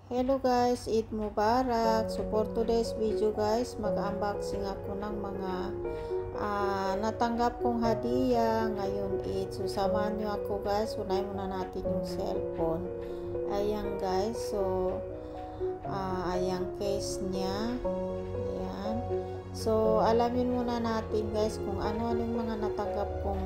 Hello guys, Eid Mubarak. So for today's video guys, mag-unboxing ako ng mga natanggap kong hadiah ngayong Eid. So samahan nyo ako guys, unahin muna natin yung cellphone. Ayan guys, so ayan case niya. Ayan. So alamin muna natin guys kung ano yung mga natanggap kong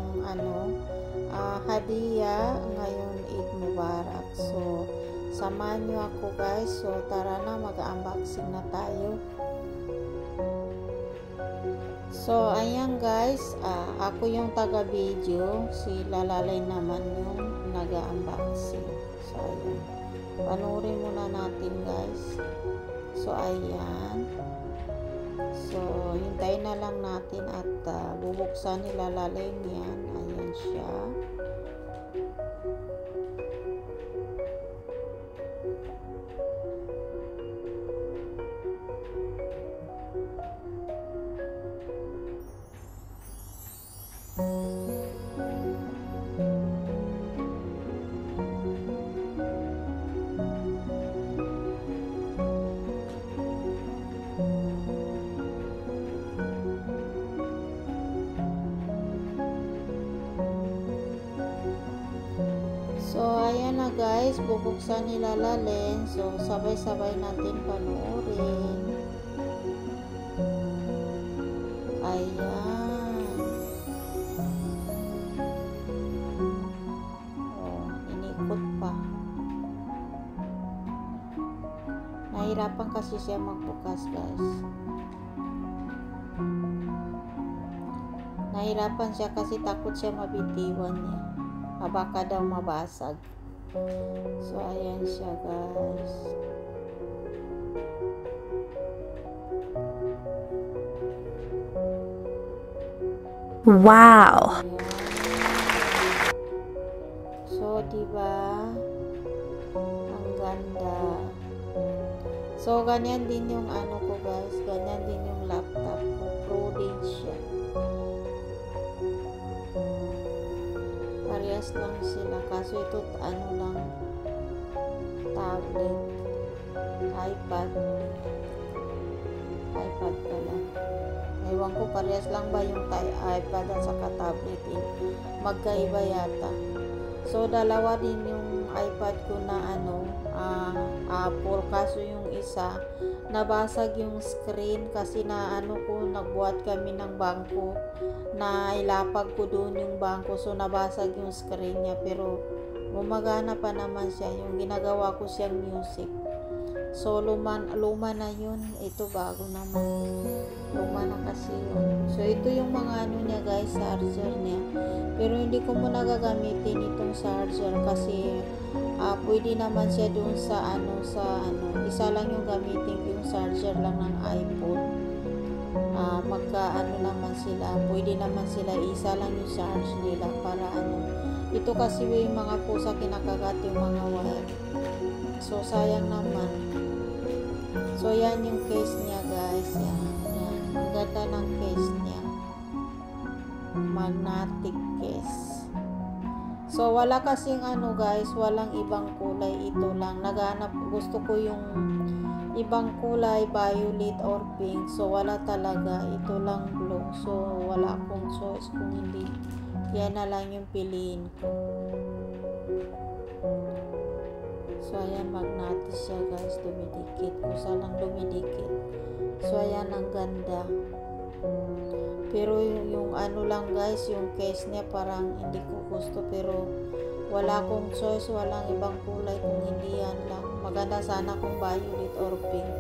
hadiah ngayong Eid Mubarak. So samahan nyo ako guys. So tara na, mag-unboxing na tayo. So ayan guys, ako yung taga-video, si Lalalay naman yung nag-unboxing. So ayan, panoorin muna natin guys. So ayan, so hintayin na lang natin at bubuksan ni Lalalay niyan. Ayan siya. So ayan na guys, bubuksan ni Lalalay. So sabay-sabay natin panoorin. Ayan. Oh, inikot pa. Nahirapan kasi siya magbukas guys. Nahirapan siya kasi takot siya mabitiwan niya. Baka daw mabasag. So ayan siya guys. Wow. Ayan. So diba ang ganda. So ganyan din yung ko guys, ganyan din yung laptop ko. Pro din siya. Parehas lang sila, kaso ito lang, tablet, iPad pala. Ewan ko, parehas lang ba yung iPad at saka tablet, magkaiba yata. So dalawa din yung iPad ko na Apple, kaso yung isa nabasag yung screen kasi nagbuhat kami ng bangko, na ilapag ko doon yung bangko, so nabasag yung screen niya, pero gumagana pa naman siya. Yung ginagawa ko siyang music. So luma na yun, ito bago naman, luma na kasi yun. So ito yung mga niya guys, charger niya, pero hindi ko muna gagamitin itong charger kasi pwede naman siya doon sa isa lang yung gamitin ko, yung charger lang ng iPhone. Naman sila, pwede naman sila isa lang yung charge nila para ito kasi yung mga pusa kinakagat yung mga wire, so sayang naman. So yan yung case niya guys. Yan. Ang ganda ng case niya, magnetic case. So wala kasing guys, walang ibang kulay, ito lang. Gusto ko yung ibang kulay, violet or pink. So wala talaga, ito lang blue. So wala akong choice kung hindi yan na lang yung piliin ko. So ayan, magnetic siya guys, dumidikit. Kusa lang dumidikit. So ayan, ang ganda. Pero yung lang guys, yung case niya parang hindi ko gusto, pero wala akong choice, walang ibang kulay kung hindi yan lang. Maganda sana kung violet or pink,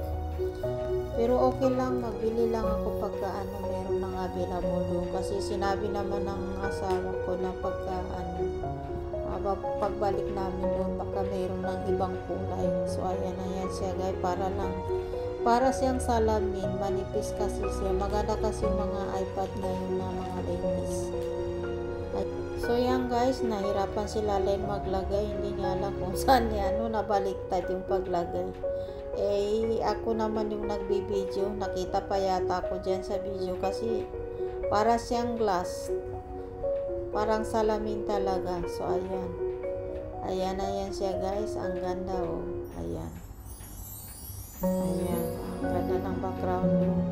pero okay lang, magbili lang ako pagka meron ng available doon, kasi sinabi naman ng asawa ko na pagka pagbalik namin doon baka meron ng ibang kulay. So ayan na yan siya guys, para siyang salamin, manipis kasi siya. Maganda kasi mga iPad ngayon na mga ladies. So yan guys, nahirapan si Lalay maglagay, hindi niya alam kung saan niya nabaliktad yung paglagay. Ako naman yung nagbibideo, nakita pa yata ako dyan sa video kasi para siyang glass, parang salamin talaga. So ayan, ayan siya guys, ang ganda oh. Ayan, Ayan, ang ganda ng background yung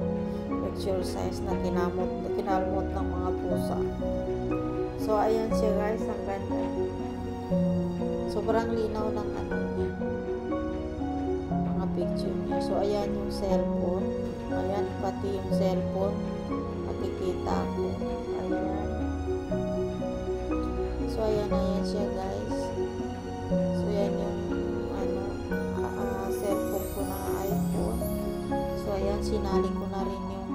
exercise na kinalmot ng mga pusa. So, ayan siya guys, ang ganda. Sobrang linaw ng ano niya, mga picture niya. So, ayan yung cellphone. Ayan, pati yung cellphone. Nakikita ko. Ayan. So, ayan siya guys. So, ayan yung cellphone ko na iPhone. So, ayan, sinali ko na rin yung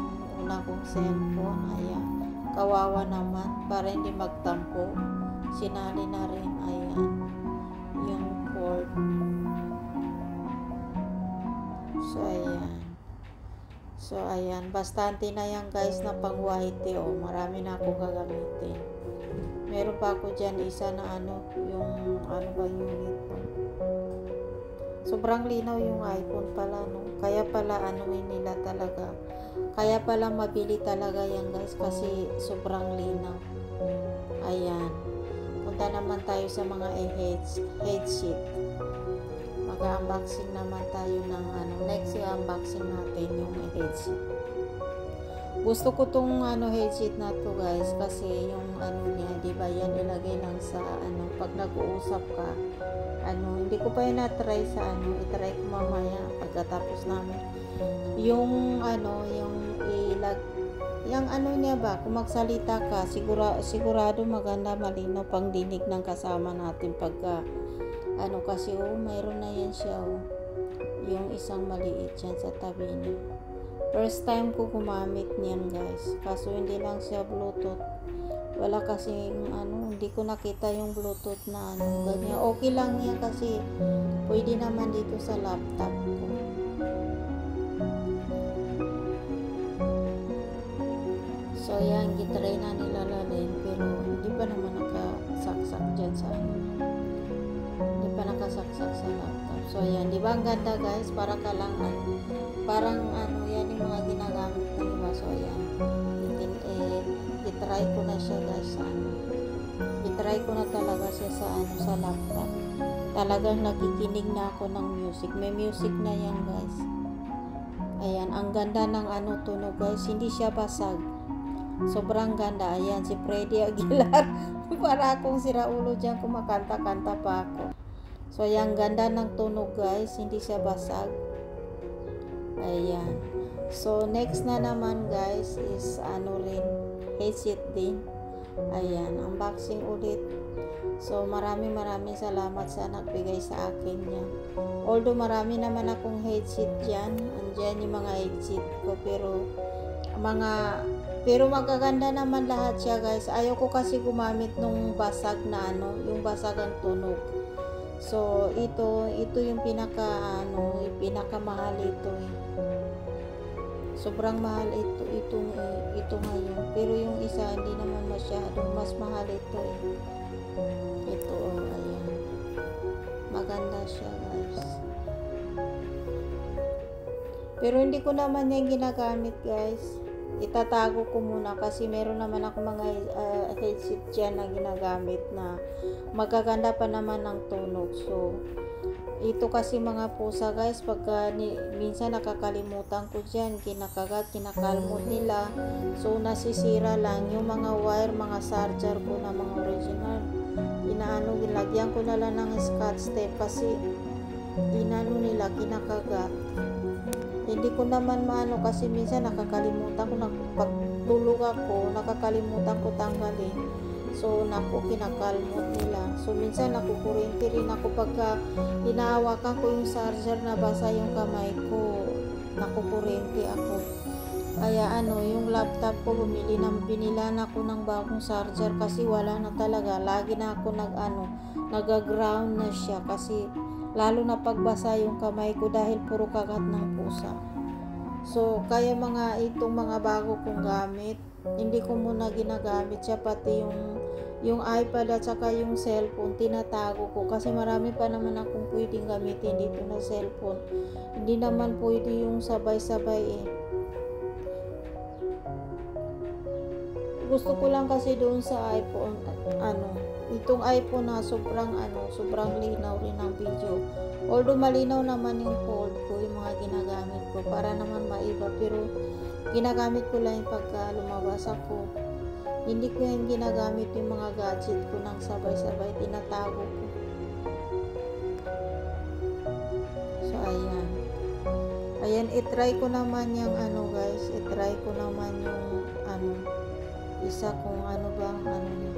una kong cellphone. Ayan. Kawawa naman, para hindi magtampo. Sinali na rin. Ayan. Yung cord. So, ayan. So, ayan. Bastante na yan guys na pang white. Marami na akong gagamitin. Meron pa ako dyan isa na yung ano ba unit po. Sobrang linaw yung iPhone pala, no? Kaya pala nila talaga. Kaya pala mabili talaga yan guys kasi sobrang linaw. Ayan. Punta naman tayo sa mga headset. Mag-unboxing naman tayo ng next i-unboxing natin yung headset. Gusto ko tong headset na to guys kasi yung niya, di ba yan ilagay lang sa pag nag-uusap ka. Hindi ko pa yun na-try sa i-try ko mamaya pagkatapos namin. Yung yung niya ba, kung magsalita ka, sigurado maganda, malinaw pang dinig ng kasama natin pagka kasi mayroon na yan siya yung isang maliit yan sa tabi niya. First time ko gumamit niyan guys, kaso hindi lang siya Bluetooth. Wala kasing hindi ko nakita yung Bluetooth na ganyan. Okay lang yan kasi pwede naman dito sa laptop ko. So yan, gitry na nilalalin pero hindi pa naman nakasaksak dyan sa hindi pa nakasaksak sa laptop. So yan, di ba ang ganda guys? Para ka lang parang yan yung mga ginagamit ng iba. So yan, itry ko na siya guys itry ko na talaga siya sa laptop. Talagang nakikinig na ako ng music. May music na yan guys. Ayan, ang ganda ng tunog guys. Hindi siya basag. Sobrang ganda. Ayan, si Freddy Aguilar. Para akong siraulo dyan, kumakanta-kanta pa ako. So, ayan, ganda ng tunog guys. Hindi siya basag. Ayan. So, next na naman guys is rin, headset din. Ayan, unboxing ulit. So, maraming salamat sa nagbigay sa akin yan. Although, marami naman akong headset dyan. Andyan yung mga headset ko. Pero magaganda naman lahat siya guys. Ayoko kasi gumamit nung basag na yung basag ang tunog. So, ito yung pinakamahal ito Sobrang mahal ito ngayon. Pero yung isa hindi naman masyadong, mas mahal ito Ito ayan. Maganda siya guys. Pero hindi ko naman yan ginagamit guys. Itatago ko muna kasi meron naman ako mga headset dyan na ginagamit na magaganda pa naman ng tunog. So, ito kasi mga pusa guys, pagka minsan nakakalimutan ko dyan, kinakalmot nila. So, nasisira lang yung mga wire, mga charger ko na mga original. Ginlagyan ko na lang ng scotch tape kasi nila, kinakagat. Hindi ko naman kasi minsan nakakalimutan ko, pagtulog ako, nakakalimutan ko tanggalin. So, kinakalmot nila. So, minsan nakukuryente rin ako pagka hinahawakan ko yung charger na basa yung kamay ko. Nakukuryente ako. Kaya yung laptop ko, binilan ako ng bagong charger kasi wala na talaga. Lagi na ako nag-ground na siya kasi lalo na pagbasa yung kamay ko dahil puro kagat ng pusa. So, kaya itong mga bago kong gamit, hindi ko muna ginagamit siya, pati yung iPad at saka yung cellphone, tinatago ko kasi marami pa naman akong pwedeng gamitin dito na cellphone. Hindi naman pwede yung sabay-sabay Gusto ko lang kasi doon sa iPhone, itong iPhone na sobrang linaw rin ng video. Although malinaw naman yung fold ko, yung mga ginagamit ko para naman maiba, pero ginagamit ko lang yung pagka lumabas ako. Hindi ko yung ginagamit yung mga gadget ko nang sabay-sabay, tinatago ko. So ayan. Ayan, itry ko naman yung ano guys, itry ko naman yung ano, isa kung ano bang ano niya.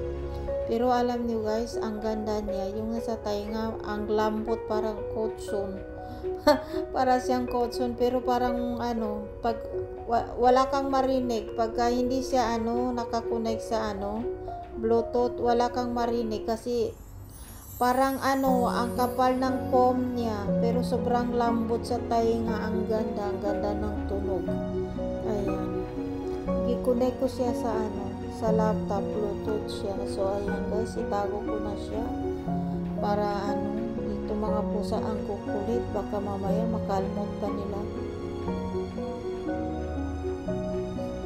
Pero alam niyo guys, ang ganda niya, yung nasa tainga, ang lambot, parang kotson. Para siyang kotson, pero parang ano, pag wala kang marinig, pagka hindi siya ano, nakakonect sa ano, Bluetooth, wala kang marinig kasi parang ano, ang kapal ng foam niya, pero sobrang lambot sa tainga, ang ganda ng tunog. Ayan. I-connect ko siya sa ano, sa laptop, Bluetooth siya. So ayan guys, itago ko na siya para ano, ito mga pusa ang kukulit, baka mamaya makalmot pa nila.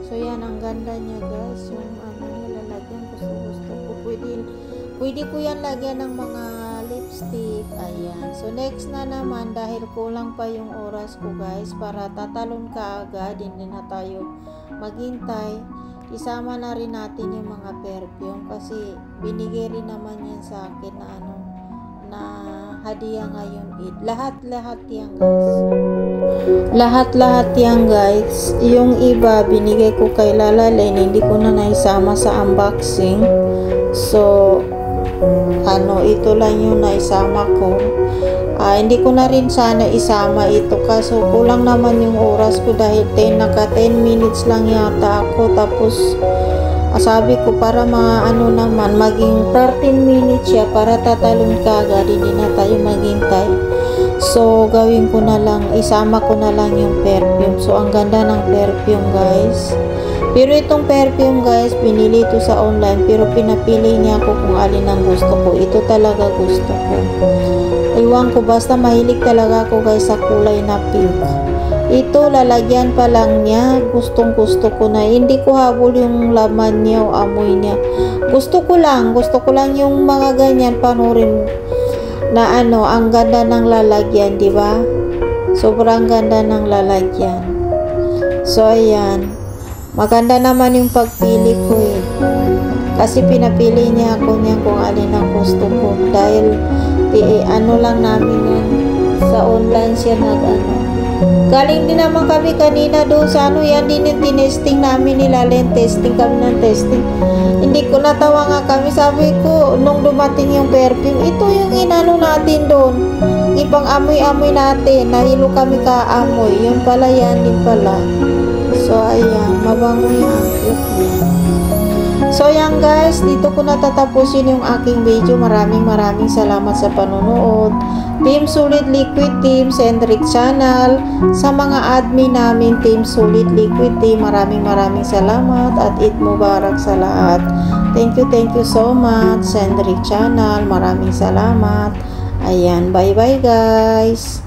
So yan, ang ganda niya guys, yung ano nilalagyan, gusto ko, pwede ko yan lagyan ng mga lipstick. Ayan, so next na naman, dahil kulang pa yung oras ko guys, para tatalon ka agad, hindi na tayo maghintay, isama na rin natin yung mga perfume kasi binigay rin naman yan sa akin na ano, na hadiah ngayon Eid. Lahat yan guys. Lahat yan guys. Yung iba binigay ko kay Lala Len, hindi ko na naisama sa unboxing. So ano, ito lang yung naisama ko. Hindi ko na rin sana isama ito kaso kulang naman yung oras ko dahil naka 10 minutes lang yata ako, tapos sabi ko para ano naman maging 13 minutes siya para tatalon ka agad, hindi na tayo maghintay. So gawin ko na lang, isama ko na lang yung perfume. So ang ganda ng perfume guys, pero itong perfume guys, binili ito sa online, pero pinapili niya ako kung alin ang gusto ko. Ito talaga gusto ko. Iwan ko, basta mahilig talaga ako guys sa kulay na pink. Ito, lalagyan pa lang niya. Gustong gusto ko na. Hindi ko habol yung laman niya o amoy niya. Gusto ko lang yung mga ganyan, panurin na ano, ang ganda ng lalagyan, di ba? Sobrang ganda ng lalagyan. So, ayan. Maganda naman yung pagpili ko eh. Kasi pinapili niya ako niya kung alin ang gusto ko. Dahil ano lang namin yan, sa online siya nag-ano. Galing din naman kami kanina doon sa ano, yan din yung tinesting namin nila Len. Testing kami ng testing. Hindi ko natawa nga kami. Sabi ko, nung dumating yung perfume, ito yung inano natin doon. Ibang amoy-amoy natin. Nahilo kami ka-amoy. Yun pala, yan din pala. So, ayan. Mabango yan. So, yan guys. Dito ko natatapusin yung aking video. Maraming salamat sa panonood. Team Solid Liquid Team, Sendrick Channel. Sa mga admin namin, Team Solid Liquid Team, maraming salamat at Eid Mubarak sa lahat. Thank you so much, Sendrick Channel. Maraming salamat. Ayan, bye-bye guys.